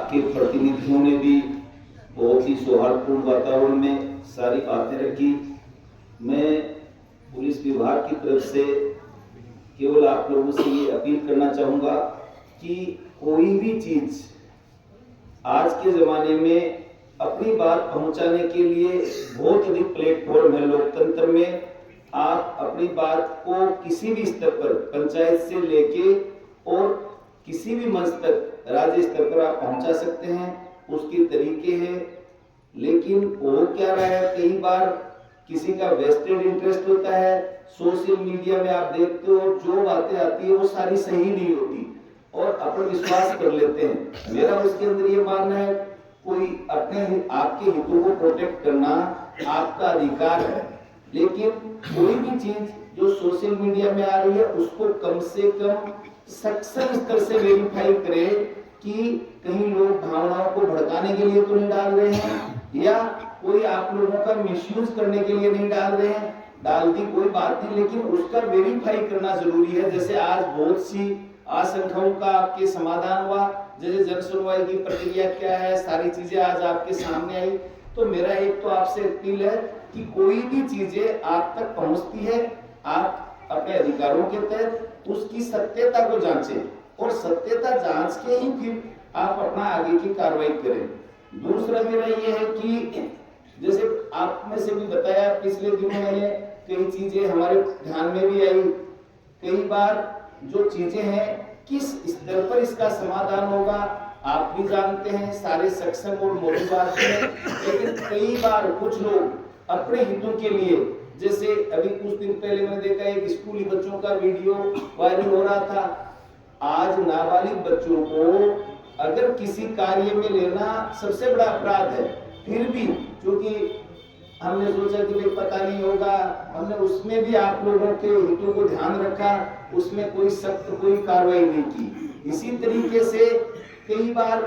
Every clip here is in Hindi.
आपके प्रतिनिधियों ने भी बहुत ही सौहार्दपूर्ण वातावरण में सारी बातें रखी। मैं पुलिस विभाग की तरफ से केवल आप लोगों से ये अपील करना चाहूँगा कि कोई भी चीज़ आज के ज़माने में अपनी बात पहुंचाने के लिए बहुत अधिक प्लेटफॉर्म है लोकतंत्र में। आप अपनी बात को किसी भी स्तर पर, पंचायत से लेके और किसी भी मंच तक, राज्य स्तर पर आप पहुंचा सकते हैं, उसके तरीके हैं। लेकिन वो क्या रहा है, कई बार किसी का वेस्टेड इंटरेस्ट होता है। सोशल मीडिया में आप देखते हो जो बातें आती है वो सारी सही नहीं होती और अपन विश्वास कर लेते हैं। मेरा उसके अंदर ये मानना है, कोई अपने आपके हितों को प्रोटेक्ट करना आपका अधिकार है, लेकिन कोई भी चीज जो सोशल मीडिया में आ रही है उसको कम से कम सक्षम स्तर से वेरीफाई करें कि कहीं लोग भावनाओं को भड़काने के लिए तो नहीं डाल रहे हैं या कोई आप लोगों का मिसयूज करने के लिए नहीं डाल रहे हैं। डाल दी कोई बात नहीं, लेकिन उसका वेरीफाई करना जरूरी है। जैसे आज बहुत सी आशंकाओं का आपके समाधान हुआ, जैसे जन सुनवाई की प्रक्रिया क्या है, सारी चीजें आज आपके सामने आई। तो मेरा एक तो आपसे अपील है कि कोई भी चीजें आप तक पहुंचती है, आप अपने अधिकारों के तहत उसकी सत्यता को जांचें और सत्यता जांच के ही फिर आप अपना आगे की कार्रवाई करें। दूसरा मेरा यह है कि जैसे आप में से भी बताया, पिछले दिनों मैंने कई चीजें हमारे ध्यान में भी आई। कई बार जो चीजें हैं किस स्तर पर इसका समाधान होगा आप भी जानते हैं, सारे सक्षम और मोटिवेट हैं, लेकिन कई बार कुछ लोग अपने हितों के लिए, जैसे अभी कुछ दिन पहले मैंने देखा एक स्कूली बच्चों का वीडियो वायरल हो रहा था। आज नाबालिग बच्चों को अगर किसी कार्य में लेना सबसे बड़ा अपराध है, फिर भी क्योंकि हमने सोचा कि भाई पता नहीं होगा, हमने उसमें भी आप लोगों के हितों को ध्यान रखा, उसमें कोई सख्त कोई कार्रवाई नहीं की। इसी तरीके से कई बार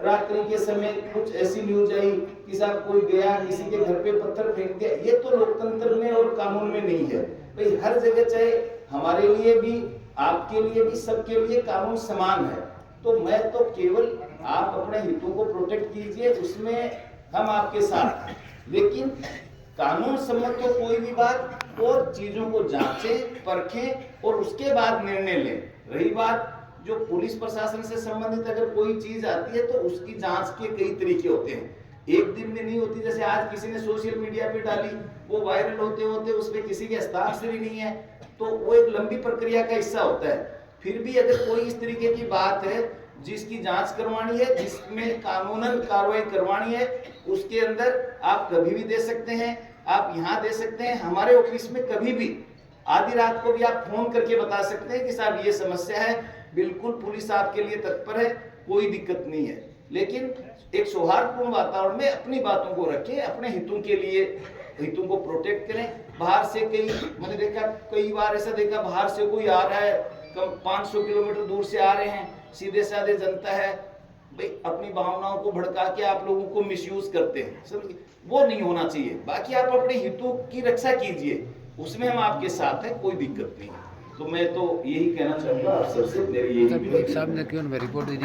रात्रि के समय कुछ ऐसी न्यूज आई कि साहब कोई गया किसी के घर पे पत्थर फेंक दिया। ये तो लोकतंत्र में और कानून में नहीं है भाई। हर जगह, चाहे हमारे लिए भी, आपके लिए भी, सबके लिए कानून समान है। तो मैं तो केवल आप अपने हितों को प्रोटेक्ट कीजिए, उसमें हम आपके साथ, लेकिन कानून सम्मत तो कोई भी बात और चीजों को जांचें, परखें और उसके बाद निर्णय लें। रही बात जो पुलिस प्रशासन से संबंधित अगर कोई चीज आती है तो उसकी जांच के कई तरीके होते हैं, एक दिन में नहीं होती। जैसे आज किसी ने सोशल मीडिया पे डाली, वो वायरल होते होते उसमें किसी के हस्ताक्षर ही नहीं है, तो वो एक लंबी प्रक्रिया का हिस्सा होता है। फिर भी अगर कोई इस तरीके की बात है जिसकी जांच करवानी है, जिसमें कानूनन कार्रवाई करवानी है, उसके अंदर आप कभी भी दे सकते हैं, आप यहाँ दे सकते हैं, हमारे ऑफिस में कभी भी आधी रात को भी आप फोन करके बता सकते हैं कि साहब ये समस्या है। बिल्कुल पुलिस आपके लिए तत्पर है, कोई दिक्कत नहीं है। लेकिन एक सौहार्दपूर्ण वातावरण में अपनी बातों को रखें, अपने हितों के लिए हितों को प्रोटेक्ट करें। बाहर से मैंने देखा, कई बार ऐसा देखा, बाहर से कोई आ रहा है, 500 किलोमीटर दूर से आ रहे हैं, सीधे साधे जनता है भाई, अपनी भावनाओं को भड़का के आप लोगों को मिसयूज करते हैं, समझिए वो नहीं होना चाहिए। बाकी आप अपने हितों की रक्षा कीजिए, उसमें हम आपके साथ हैं, कोई दिक्कत नहीं। तो मैं तो यही कहना चाहूंगा आप सबसे, मेरी यही साहब ने क्यों रिपोर्ट दी